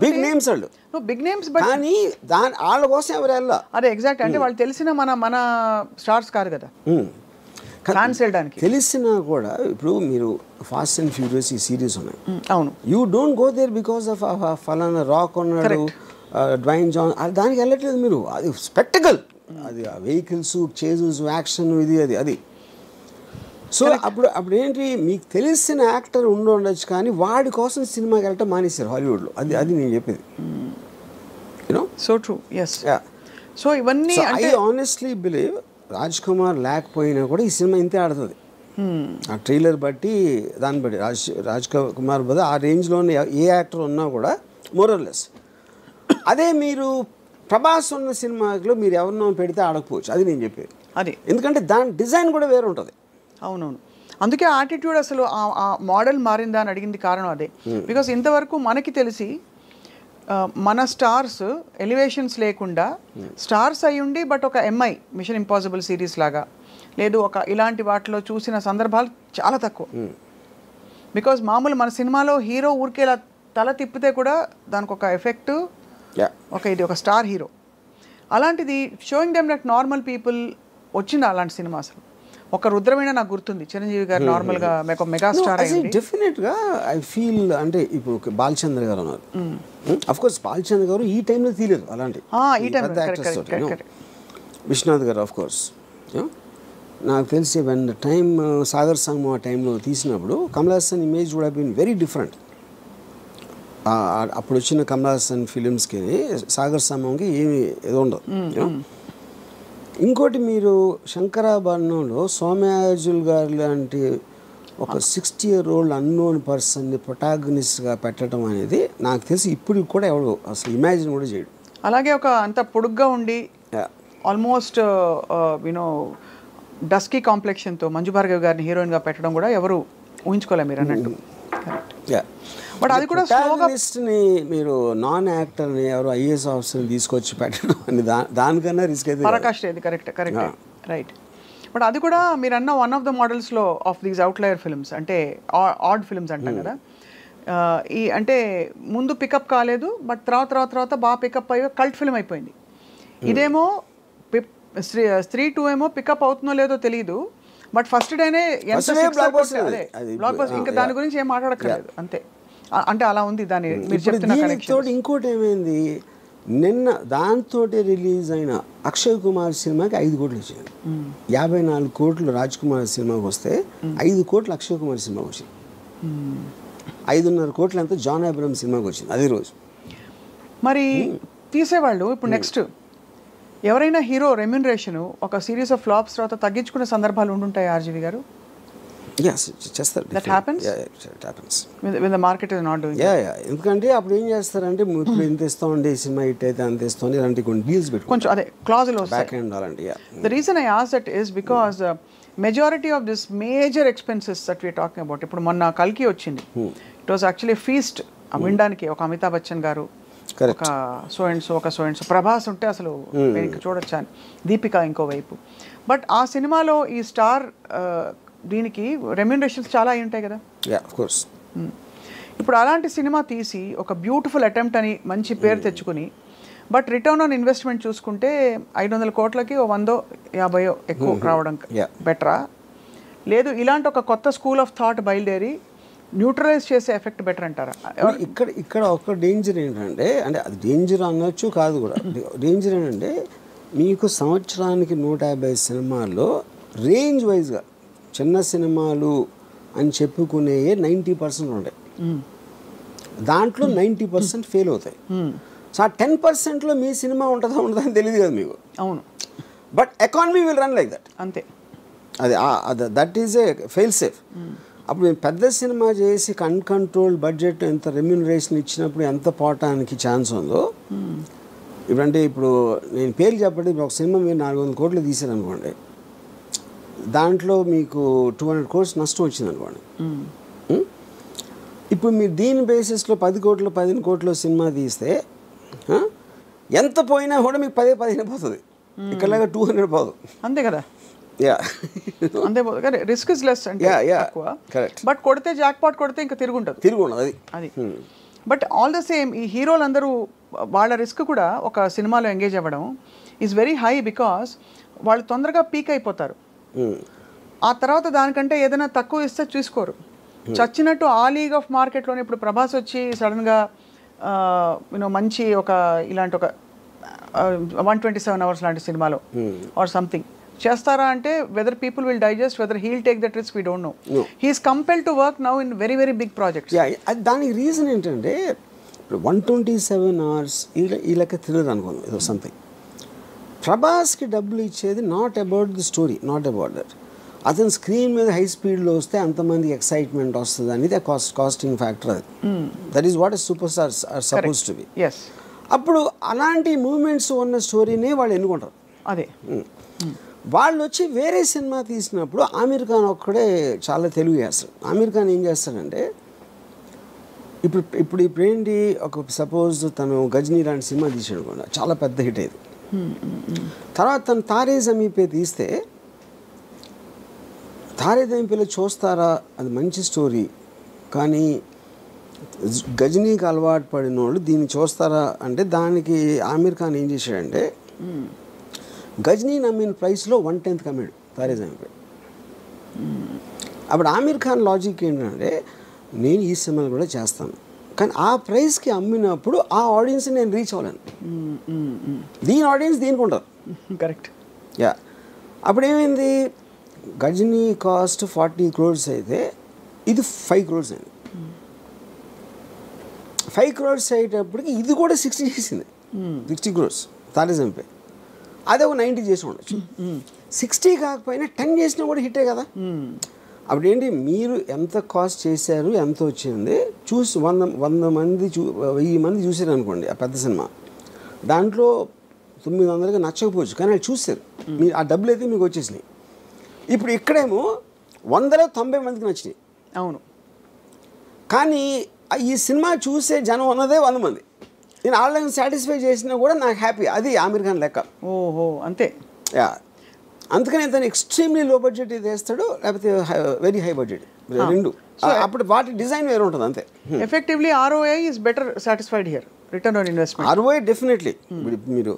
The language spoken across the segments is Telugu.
బిగ్ నేమ్స్ వాళ్ళు, బిగ్ నేమ్స్, బట్ కానీ వాళ్ళ కోసం ఎవరు వెళ్ళా. అదే ఎగ్జాక్ట్, అంటే వాళ్ళు తెలిసిన మన స్టార్స్ కాదు కదా ఫ్యాన్స్ వెళ్ళడానికి. తెలిసినా కూడా ఇప్పుడు మీరు ఫాస్ట్ అండ్ ఫ్యూరియస్ ఈ సిరీస్ ఉన్నాయి, అవును, you don't go there because of ఫలానా రాక్ ఉన్నాడు, డ్వైన్ జాన్, దానికి వెళ్ళట్లేదు మీరు. అది స్పెక్టకల్, అది వెహికల్స్, చేజెస్, యాక్షన్, అది. సో అప్పుడు ఏంటి, మీకు తెలిసిన యాక్టర్ ఉండొచ్చు కానీ వాడి కోసం సినిమాకి వెళ్ళటం మానేశారు హాలీవుడ్లో. అది నేను చెప్పేది. You know, so true, yes. So ఇవన్నీ I honestly believe Raj Kumar లేకపోయినా కూడా ఈ సినిమా ఇంతే ఆడుతుంది. ఆ ట్రైలర్ బట్టి, దాన్ని బట్టి రాజ్ కుమార్ బదులు ఆ రేంజ్లోనే ఏ యాక్టర్ ఉన్నా కూడా మోరల్లెస్. అదే మీరు ప్రభాస్ ఉన్న సినిమాలో మీరు ఎవరినో పెడితే ఆడకపోవచ్చు, అది నేను చెప్పేది. అది ఎందుకంటే దాని డిజైన్ కూడా వేరే ఉంటుంది. అవునవును, అందుకే ఆటిట్యూడ్ అసలు ఆ మోడల్ మారిందా అని అడిగింది కారణం అదే. బికాస్ ఇంతవరకు మనకి తెలిసి మన స్టార్స్ ఎలివేషన్స్ లేకుండా స్టార్స్ అయ్యుండి బట్ ఒక ఎంఐ మిషన్ ఇంపాసిబుల్ సిరీస్ లాగా లేదు ఒక ఇలాంటి వాటిలో చూసిన సందర్భాలు చాలా తక్కువ. బికాజ్ మామూలు మన సినిమాలో హీరో ఊరికే తల తిప్పితే కూడా దానికి ఒక ఎఫెక్ట్, ఇది ఒక స్టార్ హీరో. అలాంటిది showing them like normal people వచ్చింది అలాంటి సినిమా. అసలు ఒక రుద్రవీణ నాకు గుర్తుంది, చిరంజీవి గారు నార్మల్గా మెగా స్టార్ అయ్యింది. డెఫినెట్గా ఐ ఫీల్, అంటే ఇప్పుడు బాలచంద్ర గారు ఉన్నారు, అఫ్ కోర్స్ బాలచంద్ర గారు ఈ టైంలో తీయలేదు అలాంటి విశ్వనాథ్ గారు, ఆఫ్ కోర్స్. నాకు తెలిసి వెన్ ద టైమ్ సాగర్ సంగమం ఆ టైంలో తీసినప్పుడు Kamal Haasan image would have been very different. అప్పుడు వచ్చిన కమల్ హాసన్ ఫిలిమ్స్కి సాగర్ సంగమంకి ఏమి ఏదో ఉండదు. ఇంకోటి, మీరు శంకరాభరణంలో సోమయాజుల్ గారు లాంటి ఒక 60-year-old అన్నోన్ పర్సన్ని ప్రొటాగనిస్ట్గా పెట్టడం అనేది నాకు తెలిసి ఇప్పుడు కూడా ఎవడు అసలు ఇమాజిన్ కూడా చేయడు. అలాగే ఒక అంత పొడుగ్గా ఉండి ఆల్మోస్ట్ యూనో డస్కీ కాంప్లెక్షన్తో మంజు భార్గవ్ గారిని హీరోయిన్గా పెట్టడం కూడా ఎవరు ఊహించుకోలేరు మీరు అన్నట్టు. బట్ అది కూడా ప్రొటాగనిస్ట్ని మీరు నాన్ యాక్టర్ని ఎవరు ఐఏఎస్ ఆఫీసర్ని తీసుకొచ్చి పెట్టడం అని దానికన్నా రిస్క్ అయితే పరాకాష్ట. ఇది కరెక్ట్ రైట్. బట్ అది కూడా మీరు అన్న వన్ ఆఫ్ ద మోడల్స్లో ఆఫ్ దీస్ అవుట్లయర్ ఫిల్మ్స్, అంటే ఆడ్ ఫిల్మ్స్ అంటాం కదా, ఈ అంటే ముందు పికప్ కాలేదు బట్ తర్వాత బాగా పికప్ అయ్యి కల్ట్ ఫిల్మ్ అయిపోయింది. ఇదేమో స్త్రీ 2 ఏమో పికప్ అవుతుందో లేదో తెలియదు, బట్ ఫస్ట్ డేనే ఎంత బ్లాక్ బస్టర్, ఇంకా దాని గురించి ఏం మాట్లాడక్కర్లేదు అంతే. అంటే అలా ఉంది దాని మీరు చెప్తున్న కనెక్షన్. ఇంకోటి ఏమైంది, నిన్న దాంతో రిలీజ్ అయిన అక్షయ్ కుమార్ సినిమాకి 5 కోట్లు వచ్చింది. 54 కోట్లు రాజ్ కుమార్ సినిమాకి వస్తే 5 కోట్లు అక్షయ్ కుమార్ సినిమాకి వచ్చింది. 5.5 కోట్లు అంతా జాన్ అబ్రహం సినిమాకి వచ్చింది అదే రోజు. మరి తీసేవాళ్ళు ఇప్పుడు నెక్స్ట్ ఎవరైనా హీరో రెమ్యునరేషన్ ఒక సిరీస్ ఆఫ్ ఫ్లాప్స్ తర్వాత తగ్గించుకునే సందర్భాలు ఉండుంటాయి ఆర్జీవి గారు? చేస్తారు. ఎందుకంటే అప్పుడు ఏం చేస్తారంటే ఇప్పుడు ఎంత ఇస్తామండి సినిమా హిట్ అయితే అంత ఇస్తాం ఇలాంటి కొన్ని డీల్స్ పెట్టుకో కొంచెం అదే క్లాజులు బ్యాక్ ఎండ్ అలాంటి. The reason I ask that is because majority of this major expenses that we're talking about, ఇప్పుడు మొన్న కల్కి వచ్చింది, ఇట్ వాజ్ యాక్చువల్లీ ఫీస్ట్ వినడానికి. ఒక అమితాబ్ బచ్చన్ గారు, ఒక సో అండ్ సో ప్రభాస్ ఉంటే అసలు చూడొచ్చా, దీపిక ఇంకోవైపు. బట్ ఆ సినిమాలో ఈ స్టార్ దీనికి రెమ్యునరేషన్స్ చాలా అయి ఉంటాయి కదా. ఇప్పుడు అలాంటి సినిమా తీసి ఒక బ్యూటిఫుల్ అటెంప్ట్ అని మంచి పేరు తెచ్చుకుని, బట్ రిటర్న్ ఆన్ ఇన్వెస్ట్మెంట్ చూసుకుంటే 500 కోట్లకి 100-50 ఎక్కువ రావడం బెటరా, లేదు ఇలాంటి ఒక కొత్త స్కూల్ ఆఫ్ థాట్ బయలుదేరి న్యూట్రలైజ్ చేసే ఎఫెక్ట్ బెటర్ అంటారా? ఇక్కడ ఒక డేంజర్ ఏంటంటే, అంటే అది డేంజర్ అనొచ్చు కాదు కూడా, డేంజర్ ఏంటంటే మీకు సంవత్సరానికి 150 సినిమాల్లో రేంజ్ వైజ్గా చిన్న సినిమాలు అని చెప్పుకునే 90% ఉంటాయి, దాంట్లో 90% ఫెయిల్ అవుతాయి. సో ఆ 10%లో మీ సినిమా ఉంటుందా అని తెలియదు కదా మీకు. అవును, but economy will run like that. అంతే, అది that is a fail safe. అప్పుడు మేము పెద్ద సినిమా చేసి అన్కంట్రోల్ బడ్జెట్ ఎంత రెమ్యూనరేషన్ ఇచ్చినప్పుడు ఎంత పోవటానికి ఛాన్స్ ఉందో. ఇప్పుడంటే ఇప్పుడు నేను పేరు చెప్పండి, ఒక సినిమా మీరు 400 కోట్లు తీసారనుకోండి, దాంట్లో మీకు 200 crores నష్టం వచ్చింది అనుకోండి. ఇప్పుడు మీరు దీని బేసిస్లో 10 కోట్లు 15 కోట్లు సినిమా తీస్తే ఎంత పోయినా కూడా మీకు 10-15 పోతుంది, ఇక్కడలాగా 200 పోదు. అంతే కదా. అంతే రిస్క్ ఇస్ లెస్ అంటే కరెక్ట్. బట్ కొడితే జాక్ పాట్ కొడితే ఇంకా తిరుగుంటుంది అది. బట్ ఆల్ ద సేమ్ ఈ హీరోలు అందరూ వాళ్ళ రిస్క్ కూడా ఒక సినిమాలో ఎంగేజ్ అవ్వడం ఈజ్ వెరీ హై బికాస్ వాళ్ళు తొందరగా పీక్ అయిపోతారు. ఆ తర్వాత దానికంటే ఏదైనా తక్కువ ఇస్తే చూసుకోరు. చచ్చినట్టు ఆ లీగ్ ఆఫ్ మార్కెట్లోనే ఇప్పుడు ప్రభాస్ వచ్చి సడన్గా మంచి ఒక ఇలాంటి ఒక 127 hours లాంటి సినిమాలో ఆర్ సంథింగ్ చేస్తారా అంటే whether people will digest, whether he'll take that risk we don't know. He's compelled to work now in very very big projects. దానికి రీజన్ ఏంటంటే ఇప్పుడు 127 hours ఈ లెక్క తెలియదు అనుకోండి ఏదో సంథింగ్. ప్రభాస్కి డబ్బులు ఇచ్చేది not about the story, not about that. అతను స్క్రీన్ మీద హై స్పీడ్లో వస్తే అంతమంది ఎక్సైట్మెంట్ వస్తుంది అనేది కాస్టింగ్ ఫ్యాక్టర్. అది that is what super stars are suppose to be. అప్పుడు అలాంటి మూమెంట్స్ ఉన్న స్టోరీనే వాళ్ళు ఎన్నుకుంటారు. అదే వాళ్ళు వచ్చి వేరే సినిమా తీసినప్పుడు ఆమీర్ ఖాన్ ఒక్కడే చాలా తెలుగు చేస్తాడు. ఆమీర్ ఖాన్ ఏం చేస్తాడంటే ఇప్పుడు ఏంటి, ఒక సపోజ్ తను గజనీ లాంటి సినిమా తీసాడు కూడా చాలా పెద్ద హిట్ అయ్యేది. తర్వాత తను తారే జమీన్ పే తీస్తే తారే జమీన్ పేలో చూస్తారా అది మంచి స్టోరీ, కానీ గజనీకి అలవాటు పడిన వాళ్ళు దీన్ని చూస్తారా అంటే దానికి ఆమీర్ ఖాన్ ఏం చేశాడంటే గజనీ నమ్మిన ప్రైస్లో 1/10 కమ్మాడు తారే జమీన్ పే. అప్పుడు ఆమీర్ ఖాన్ లాజిక్ ఏంటంటే నేను ఈ సినిమాలు కూడా చేస్తాను, కానీ ఆ ప్రైస్కి అమ్మినప్పుడు ఆ ఆడియన్స్ నేను రీచ్ అవ్వలేను. దీని ఆడియన్స్ దీనికి ఉంటారు. కరెక్ట్. యా, అప్పుడు ఏమైంది, గజనీ కాస్ట్ 40 crores అయితే ఇది 5 crores అయింది. 5 crores అయ్యేటప్పటికి ఇది కూడా 60 చేసింది. 60 crores తారే జమీన్ పే. అదే ఒక 90 చేసి ఉండొచ్చు. 60 కాకపోయినా 10 చేసినా కూడా హిట్టే కదా. అప్పుడు ఏంటి, మీరు ఎంత కాస్ట్ చేశారు, ఎంత వచ్చింది చూసి 100 మంది 1000 మంది చూసారు అనుకోండి ఆ పెద్ద సినిమా, దాంట్లో 900కి నచ్చకపోవచ్చు, కానీ వాళ్ళు చూసారు, మీరు ఆ డబ్బులు అయితే మీకు వచ్చేసినాయి. ఇప్పుడు ఇక్కడేమో 100లో 90 మందికి నచ్చినాయి. అవును, కానీ ఈ సినిమా చూసే జనం ఉన్నదే 100 మంది. నేను ఆన్లైన్ సాటిస్ఫై చేసినా కూడా నాకు హ్యాపీ. అది ఆమీర్ ఖాన్ లెక్క. ఓహో, అంతే. యా, అందుకని తను ఎక్స్ట్రీమ్లీ లో బడ్జెట్ ఇది వేస్తాడు, లేకపోతే వెరీ హై బడ్జెట్, రెండు. అప్పుడు వాటి డిజైన్ వేరే ఉంటుంది అంతే. Effectively ROI is better satisfied here, return on investment. ROI definitely. మీరు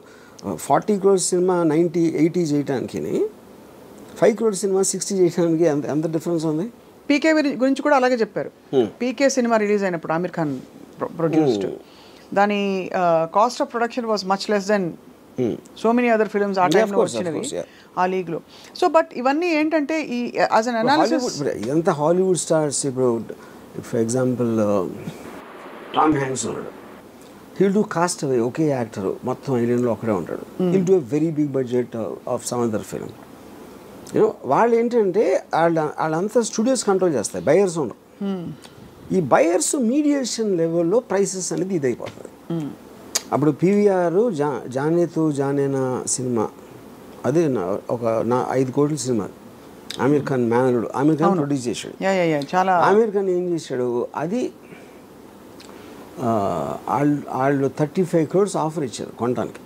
40 crores సినిమా 90-80 చేయడానికి, 5 crores సినిమా 60 చేయడానికి ఎంత డిఫరెన్స్ ఉంది. పీకే గురించి కూడా అలాగే చెప్పారు. పీకే సినిమా రిలీజ్ అయినప్పుడు ఆమీర్ ఖాన్ ప్రొడ్యూస్డ్, దాని cost of production was much less than so many other films ఆ టైంలో వచ్చినవి ఆ లీగ్లో. సో బట్ ఇవన్నీ ఏంటంటే ఈ యాజ్ అన్ అనాలిసిస్ ఇదంతా హాలీవుడ్ స్టార్స్. ఇప్పుడు ఫర్ ఎగ్జాంపుల్ టామ్ హ్యాంక్స్ ఉన్నాడు, హీల్ డూ కాస్ట్ అవే, ఒకే యాక్టర్ మొత్తం ఐలాండ్లో ఒకడే ఉంటాడు. He'll do a very big budget of some other film. వాళ్ళు ఏంటంటే వాళ్ళంతా స్టూడియోస్ కంట్రోల్ చేస్తాయి, బయర్స్ ఉండరు. ఈ బయర్స్ మీడియేషన్ లెవెల్లో ప్రైసెస్ అనేది ఇదైపోతుంది. అప్పుడు PVR జానేతు జానేనా సినిమా, అదే ఒక 5 కోట్ల సినిమా, ఆమీర్ ఖాన్ మేనరుడు, ఆమీర్ ఖాన్ ప్రొడ్యూస్ చేశాడు. చాలా ఆమీర్ ఖాన్ ఏం చేశాడు, అది వాళ్ళు 35 crores ఆఫర్ ఇచ్చారు కొనడానికి.